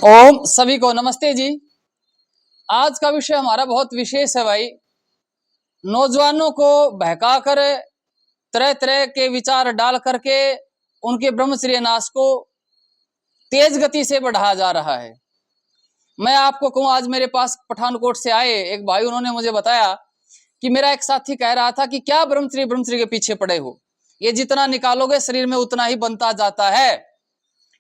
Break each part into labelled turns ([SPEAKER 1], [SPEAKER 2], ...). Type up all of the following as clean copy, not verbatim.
[SPEAKER 1] ओम सभी को नमस्ते जी। आज का विषय हमारा बहुत विशेष है भाई। नौजवानों को बहका कर तरह तरह के विचार डाल करके उनके ब्रह्मचर्य नाश को तेज गति से बढ़ाया जा रहा है। मैं आपको कहूं, आज मेरे पास पठानकोट से आए एक भाई, उन्होंने मुझे बताया कि मेरा एक साथी कह रहा था कि क्या ब्रह्मचर्य ब्रह्मचर्य के पीछे पड़े हो, ये जितना निकालोगे शरीर में उतना ही बनता जाता है,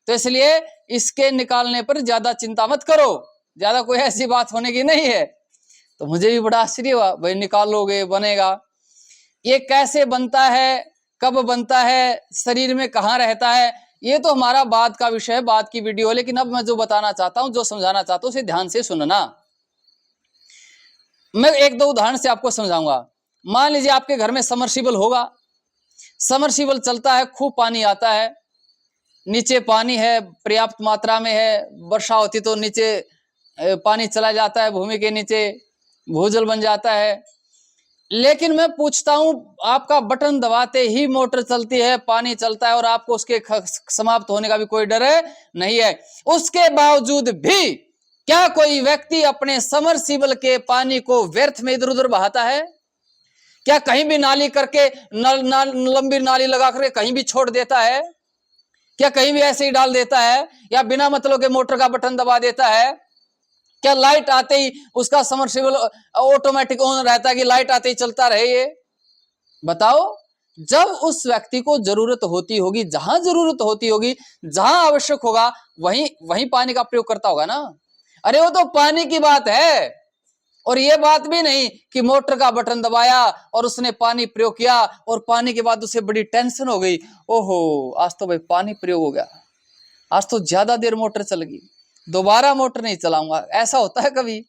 [SPEAKER 1] तो इसलिए इसके निकालने पर ज्यादा चिंता मत करो, ज्यादा कोई ऐसी बात होने की नहीं है। तो मुझे भी बड़ा आश्चर्य हुआ, भाई निकालोगे बनेगा, ये कैसे बनता है, कब बनता है, शरीर में कहाँ रहता है, ये तो हमारा बाद का विषय है, बाद की वीडियो है। लेकिन अब मैं जो बताना चाहता हूं, जो समझाना चाहता हूं, उसे ध्यान से सुनना। मैं एक दो उदाहरण से आपको समझाऊंगा। मान लीजिए आपके घर में समरसीबल होगा, समरसीबल चलता है, खूब पानी आता है, नीचे पानी है, पर्याप्त मात्रा में है, वर्षा होती तो नीचे पानी चला जाता है, भूमि के नीचे भूजल बन जाता है। लेकिन मैं पूछता हूं, आपका बटन दबाते ही मोटर चलती है, पानी चलता है और आपको उसके समाप्त होने का भी कोई डर है नहीं है। उसके बावजूद भी क्या कोई व्यक्ति अपने समरसीबल के पानी को व्यर्थ में इधर उधर बहाता है? क्या कहीं भी नाली करके लंबी नाली लगा करके कहीं भी छोड़ देता है? क्या कहीं भी ऐसे ही डाल देता है, या बिना मतलब के मोटर का बटन दबा देता है? क्या लाइट आते ही उसका समरसेबल ऑटोमेटिक ऑन रहता है कि लाइट आते ही चलता रहे? ये बताओ। जब उस व्यक्ति को जरूरत होती होगी, जहां जरूरत होती होगी, जहां आवश्यक होगा, वहीं वहीं पानी का प्रयोग करता होगा ना। अरे वो तो पानी की बात है, और ये बात भी नहीं कि मोटर का बटन दबाया और उसने पानी प्रयोग किया और पानी के बाद उसे बड़ी टेंशन हो गई, ओहो आज तो भाई पानी प्रयोग हो गया, आज तो ज्यादा देर मोटर चल गई, दोबारा मोटर नहीं चलाऊंगा। ऐसा होता है कभी?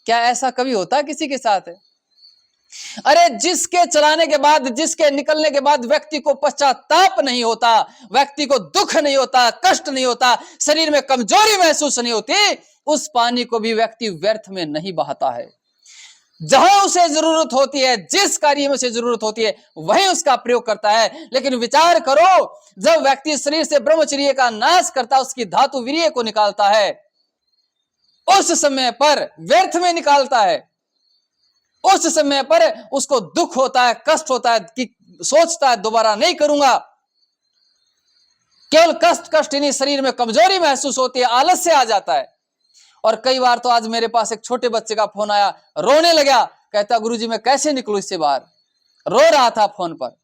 [SPEAKER 1] क्या ऐसा कभी होता है किसी के साथ? अरे जिसके चलाने के बाद, जिसके निकलने के बाद व्यक्ति को पश्चाताप नहीं होता, व्यक्ति को दुख नहीं होता, कष्ट नहीं होता, शरीर में कमजोरी महसूस नहीं होती, उस पानी को भी व्यक्ति व्यर्थ में नहीं बहाता है। जहां उसे जरूरत होती है, जिस कार्य में उसे जरूरत होती है, वहीं उसका प्रयोग करता है। लेकिन विचार करो, जब व्यक्ति शरीर से ब्रह्मचर्य का नाश करता है, उसकी धातु वीर्य को निकालता है, उस समय पर व्यर्थ में निकालता है, उस समय पर उसको दुख होता है, कष्ट होता है, कि सोचता है दोबारा नहीं करूंगा। केवल कष्ट कष्ट ही नहीं, शरीर में कमजोरी महसूस होती है, आलस्य आ जाता है। और कई बार तो आज मेरे पास एक छोटे बच्चे का फोन आया, रोने लगा, कहता गुरुजी मैं कैसे निकलूं इससे बाहर, रो रहा था फोन पर,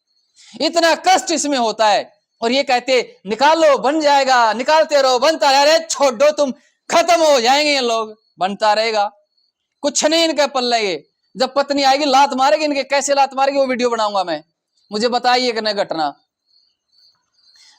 [SPEAKER 1] इतना कष्ट इसमें होता है। और ये कहते निकालो बन जाएगा, निकालते रहो बनता रहे। अरे छोड़ दो तुम, खत्म हो जाएंगे ये लोग, बनता रहेगा, कुछ नहीं इनके पल्ले। ये जब पत्नी आएगी लात मारेगी इनके, कैसे लात मारेगी वो वीडियो बनाऊंगा मैं, मुझे बताइए कि नहीं घटना।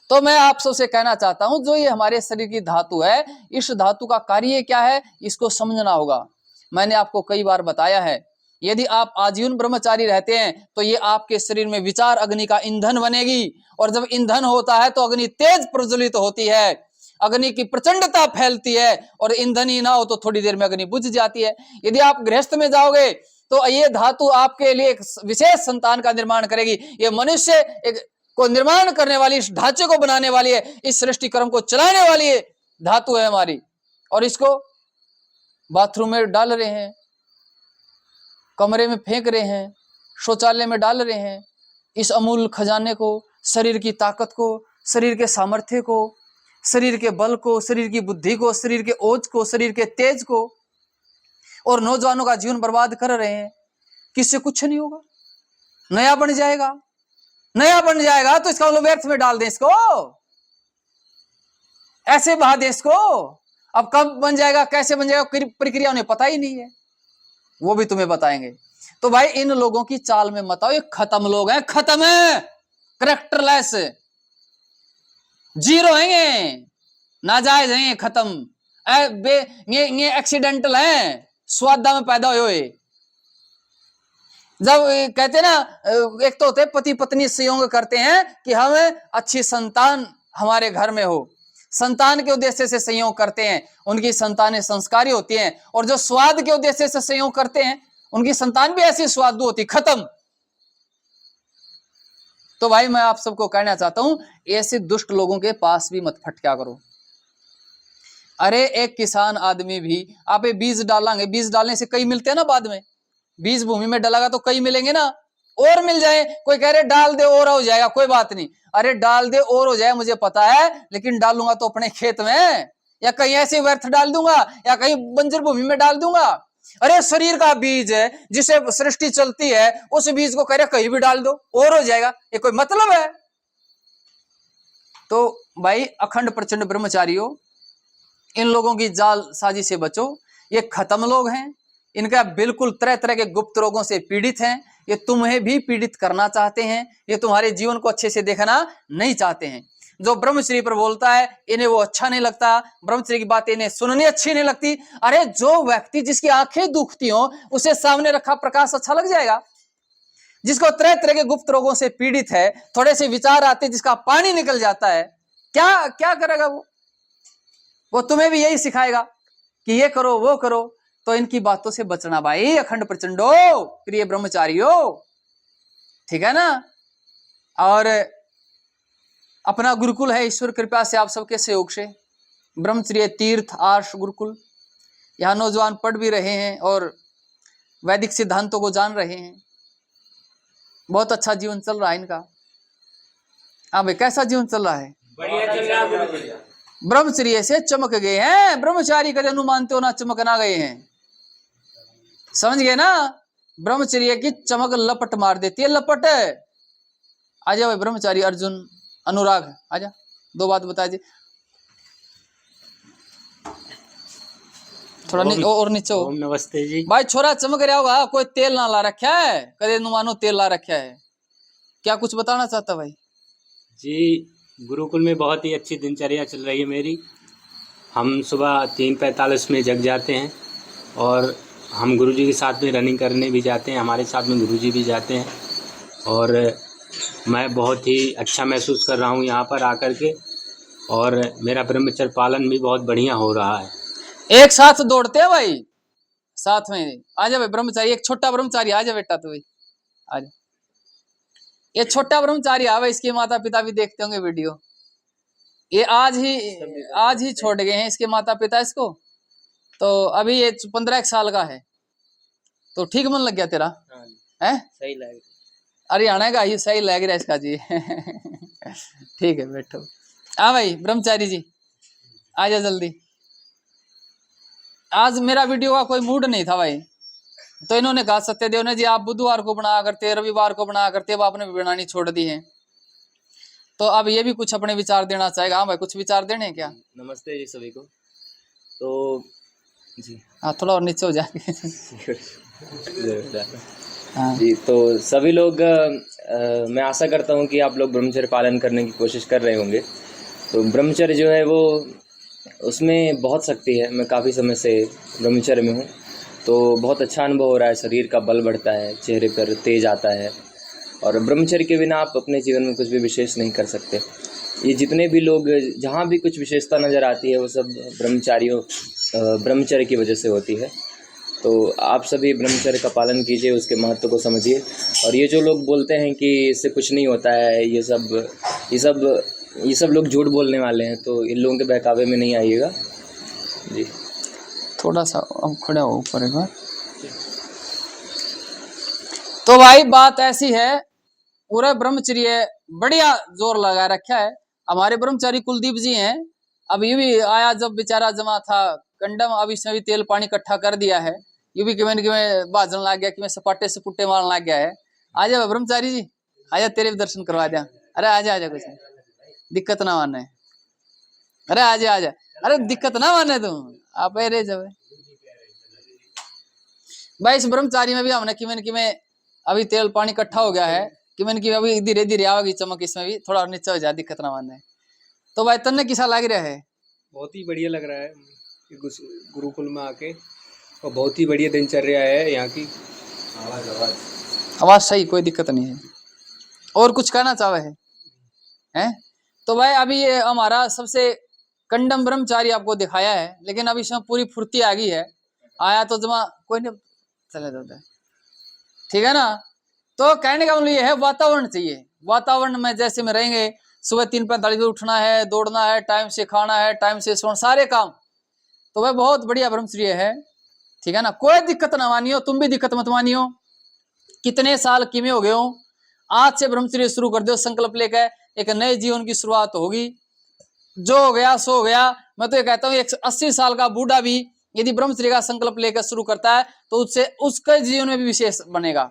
[SPEAKER 1] तो मैं आप सबसे कहना चाहता हूं, जो ये हमारे शरीर की धातु है, इस धातु का कार्य क्या है, इसको समझना होगा। मैंने आपको कई बार बताया है, यदि आप आजीवन ब्रह्मचारी रहते हैं तो ये आपके शरीर में विचार अग्नि का ईंधन बनेगी, और जब ईंधन होता है तो अग्नि तेज प्रज्वलित होती है, अग्नि की प्रचंडता फैलती है, और ईंधन ही ना हो तो थोड़ी देर में अग्नि बुझ जाती है। यदि आप गृहस्थ में जाओगे तो ये धातु आपके लिए एक विशेष संतान का निर्माण करेगी। ये मनुष्य एक को निर्माण करने वाली, इस ढांचे को बनाने वाली है, इस सृष्टि क्रम को चलाने वाली है धातु है हमारी, और इसको बाथरूम में डाल रहे हैं, कमरे में फेंक रहे हैं, शौचालय में डाल रहे हैं। इस अमूल्य खजाने को, शरीर की ताकत को, शरीर के सामर्थ्य को, शरीर के बल को, शरीर की बुद्धि को, शरीर के ओज को, शरीर के तेज को, और नौजवानों का जीवन बर्बाद कर रहे हैं। किससे कुछ नहीं होगा, नया बन जाएगा, नया बन जाएगा तो इसका मतलब व्यर्थ में डाल दें इसको, ऐसे बहा दें इसको। अब कब बन जाएगा, कैसे बन जाएगा, प्रक्रिया उन्हें पता ही नहीं है, वो भी तुम्हें बताएंगे। तो भाई इन लोगों की चाल में मत आओ, ये खत्म लोग हैं, खत्म है, करेक्टरलेस, जीरो हैं, ये नाजायज हैं, खत्म, ये एक्सीडेंटल हैं, स्वादा में पैदा हुए। जब कहते ना, एक तो होते पति पत्नी संयोग करते हैं कि हमें अच्छी संतान हमारे घर में हो, संतान के उद्देश्य से संयोग करते हैं, उनकी संतानें संस्कारी होती हैं, और जो स्वाद के उद्देश्य से संयोग करते हैं उनकी संतान भी ऐसी स्वादु होती, खत्म। तो भाई मैं आप सबको कहना चाहता हूं, ऐसे दुष्ट लोगों के पास भी मत फटका करो। अरे एक किसान आदमी भी, आप ये बीज डालेंगे, बीज डालने से कई मिलते हैं ना बाद में, बीज भूमि में डालेगा तो कई मिलेंगे ना, और मिल जाए। कोई कह रहे डाल दे और हो जाएगा, कोई बात नहीं, अरे डाल दे और हो जाए मुझे पता है, लेकिन डालूंगा तो अपने खेत में, या कहीं ऐसे व्यर्थ डाल दूंगा, या कहीं बंजर भूमि में डाल दूंगा। अरे शरीर का बीज है जिसे सृष्टि चलती है, उस बीज को कह रहे कहीं भी डाल दो और हो जाएगा, ये कोई मतलब है? तो भाई अखंड प्रचंड ब्रह्मचारियों, इन लोगों की जाल साजी से बचो, ये खत्म लोग हैं, इनका बिल्कुल तरह तरह के गुप्त रोगों से पीड़ित हैं, ये तुम्हें भी पीड़ित करना चाहते हैं, ये तुम्हारे जीवन को अच्छे से देखना नहीं चाहते हैं। जो ब्रह्मचर्य पर बोलता है इन्हें वो अच्छा नहीं लगता, ब्रह्मचर्य की बातें इन्हें सुननी अच्छी नहीं लगती। अरे जो व्यक्ति जिसकी आंखें दुखती हो उसे सामने रखा प्रकाश अच्छा लग जाएगा? जिसको तरह तरह के गुप्त रोगों से पीड़ित है, थोड़े से विचार आते जिसका पानी निकल जाता है, क्या क्या करेगा वो तुम्हें भी यही सिखाएगा कि ये करो वो करो। तो इनकी बातों से बचना भाई अखंड प्रचंडो प्रिय ब्रह्मचारियों, ठीक है ना। और अपना गुरुकुल है, ईश्वर कृपा से आप सबके सहयोग से ब्रह्मचर्य तीर्थ आर्ष गुरुकुल, यहाँ नौजवान पढ़ भी रहे हैं और वैदिक सिद्धांतों को जान रहे हैं। बहुत अच्छा जीवन चल रहा है इनका। हाँ भाई, कैसा जीवन चल रहा है?
[SPEAKER 2] बढ़िया चल रहा है।
[SPEAKER 1] ब्रह्मचर्य से चमक गए हैं, ब्रह्मचारी कदे नु मानते हो ना चमकना गए हैं, समझ गए ना। ब्रह्मचर्य की चमक लपट मार देती है, लपट। आजा भाई ब्रह्मचारी अर्जुन अनुराग, आजा दो बात बता जी, थोड़ा और नीचे हो।
[SPEAKER 2] नमस्ते जी।
[SPEAKER 1] भाई छोरा चमक रहा होगा, कोई तेल ना ला रखा है, कदे नु मानो तेल ला रखा है, क्या कुछ बताना चाहता भाई?
[SPEAKER 2] जी गुरुकुल में बहुत ही अच्छी दिनचर्या चल रही है मेरी। हम सुबह 3:45 में जग जाते हैं और हम गुरुजी के साथ में रनिंग करने भी जाते हैं, हमारे साथ में गुरुजी भी जाते हैं, और मैं बहुत ही अच्छा महसूस कर रहा हूँ यहाँ पर आकर के, और मेरा ब्रह्मचर्य पालन भी बहुत बढ़िया हो रहा है।
[SPEAKER 1] एक साथ दौड़ते हैं भाई, साथ में आजा भाई ब्रह्मचारी, एक छोटा ब्रह्मचारी आजा बेटा, तू भाई आजा, ये छोटा ब्रह्मचारी आवे, इसके माता पिता भी देखते होंगे वीडियो, ये आज ही छोड़ गए हैं इसके माता पिता इसको, तो अभी ये 15 साल का है। तो ठीक मन लग गया तेरा है?
[SPEAKER 2] सही लग
[SPEAKER 1] हरियाणा का ही सही लग रहा है इसका जी। ठीक है बैठो। हाँ भाई ब्रह्मचारी जी आजा जल्दी। आज मेरा वीडियो का कोई मूड नहीं था भाई, तो इन्होंने कहा सत्यदेव ने जी आप बुधवार को बनाया करते, रविवार को बनाया करते, अब आपने बनानी छोड़ दी है, तो अब ये भी कुछ अपने विचार देना चाहेगा। हाँ भाई कुछ विचार देने हैं क्या?
[SPEAKER 3] नमस्ते जी सभी को। तो जी
[SPEAKER 1] हाँ थोड़ा और नीचे हो जाए। हाँ
[SPEAKER 3] जी, तो सभी लोग मैं आशा करता हूँ कि आप लोग ब्रह्मचर्य पालन करने की कोशिश कर रहे होंगे। तो ब्रह्मचर्य जो है वो उसमें बहुत शक्ति है। मैं काफ़ी समय से ब्रह्मचर्य में हूँ, तो बहुत अच्छा अनुभव हो रहा है। शरीर का बल बढ़ता है, चेहरे पर तेज आता है, और ब्रह्मचर्य के बिना आप अपने जीवन में कुछ भी विशेष नहीं कर सकते। ये जितने भी लोग जहाँ भी कुछ विशेषता नज़र आती है वो सब ब्रह्मचर्य की वजह से होती है। तो आप सभी ब्रह्मचर्य का पालन कीजिए, उसके महत्व को समझिए। और ये जो लोग बोलते हैं कि इससे कुछ नहीं होता है, ये सब लोग झूठ बोलने वाले हैं, तो इन लोगों के बहकावे में नहीं आइएगा जी।
[SPEAKER 1] थोड़ा सा अब खड़ा हो ऊपर एक बार। तो भाई बात ऐसी है, पूरा ब्रह्मचर्य बढ़िया जोर लगा रखा है। हमारे ब्रह्मचारी कुलदीप जी हैं, अब ये भी आया जब बेचारा जमा था कंडम, अब इसमें भी तेल पानी इकट्ठा कर दिया है, ये भी किमें भाजन लग गया, कि सपाटे से पुट्टे मारने लग गया है। आजा ब्रह्मचारी जी आजा, तेरे भी दर्शन करवा दिया। अरे आजा आजा, कुछ दिक्कत ना माने, अरे आजा आजा, अरे दिक्कत ना माने तुम आप रे जब भाई। इस ब्रह्मचारी में भी हमने किमें अभी तेल पानी इकट्ठा हो गया है, किमें की अभी धीरे धीरे आवेगी चमक, इसमें भी थोड़ा नीचे हो जाए, दिक्कत ना माने। तो भाई तन्ने किसा लग रहा है?
[SPEAKER 4] बहुत ही बढ़िया लग रहा है गुरुकुल में आके, और बहुत ही बढ़िया दिनचर्या है यहाँ की।
[SPEAKER 1] आवाज सही, कोई दिक्कत नहीं है। और कुछ कहना चाहे हैं? तो भाई अभी ये हमारा सबसे कंडम ब्रह्मचारी आपको दिखाया है, लेकिन अभी इसमें पूरी फुर्ती आ गई है। आया तो जमा कोई नहीं, चले जाता है, ठीक है ना। तो कहने का मतलब ये है, वातावरण चाहिए, वातावरण में जैसे में रहेंगे, सुबह 3:45 बजे उठना है, दौड़ना है, टाइम से खाना है, टाइम से सोना, सारे काम तो वह बहुत बढ़िया ब्रह्मचर्य है, ठीक है ना। कोई दिक्कत ना मानियो, तुम भी दिक्कत मत मानियो। कितने साल किमे हो गए हो, आज से ब्रह्मचर्य शुरू कर दो, संकल्प लेकर एक नए जीवन की शुरुआत होगी। जो हो गया सो हो गया। मैं तो ये कहता हूँ 80 साल का बूढ़ा भी यदि ब्रह्मचर्य का संकल्प लेकर शुरू करता है तो उससे उसके जीवन में भी विशेष बनेगा।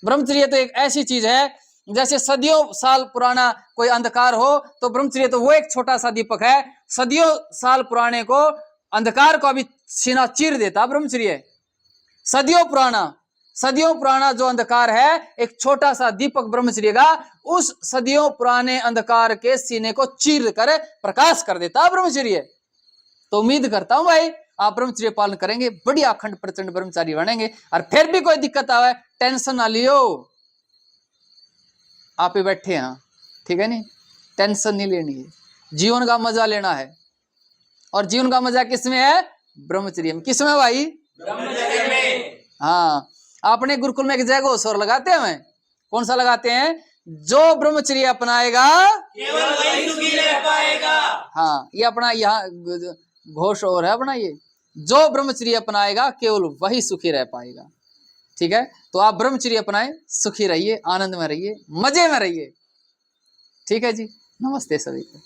[SPEAKER 1] ब्रह्मचर्य तो एक ऐसी चीज है जैसे सदियों साल पुराना कोई अंधकार हो तो ब्रह्मचर्य तो वो एक छोटा सा दीपक है, सदियों साल पुराने को अंधकार को अभी सीना चीर देता ब्रह्मचर्य। सदियों पुराना जो अंधकार है, एक छोटा सा दीपक ब्रह्मचर्य का उस सदियों पुराने अंधकार के सीने को चीर कर प्रकाश कर देता ब्रह्मचर्य। तो उम्मीद करता हूं भाई आप ब्रह्मचर्य पालन करेंगे, बढ़िया अखंड प्रचंड ब्रह्मचारी बनेंगे। और फिर भी कोई दिक्कत आवे टेंशन ना लियो, आप ही बैठे हैं, ठीक है नहीं, टेंशन नहीं लेनी है, जीवन का मजा लेना है। और जीवन का मजा किसमें है? ब्रह्मचर्य में। किसमें भाई? ब्रह्मचर्य में। हाँ, आपने गुरुकुल में एक जय घोषोर लगाते हैं, कौन सा लगाते हैं? जो ब्रह्मचर्य अपनाएगा केवल वही सुखी रह पाएगा। हाँ, ये अपना यहाँ घोष और है अपना, ये जो ब्रह्मचर्य अपनाएगा केवल वही सुखी रह पाएगा। ठीक है, तो आप ब्रह्मचर्य अपनाएं, सुखी रहिए, आनंद में रहिए, मजे में रहिए। ठीक है जी, नमस्ते सभी को।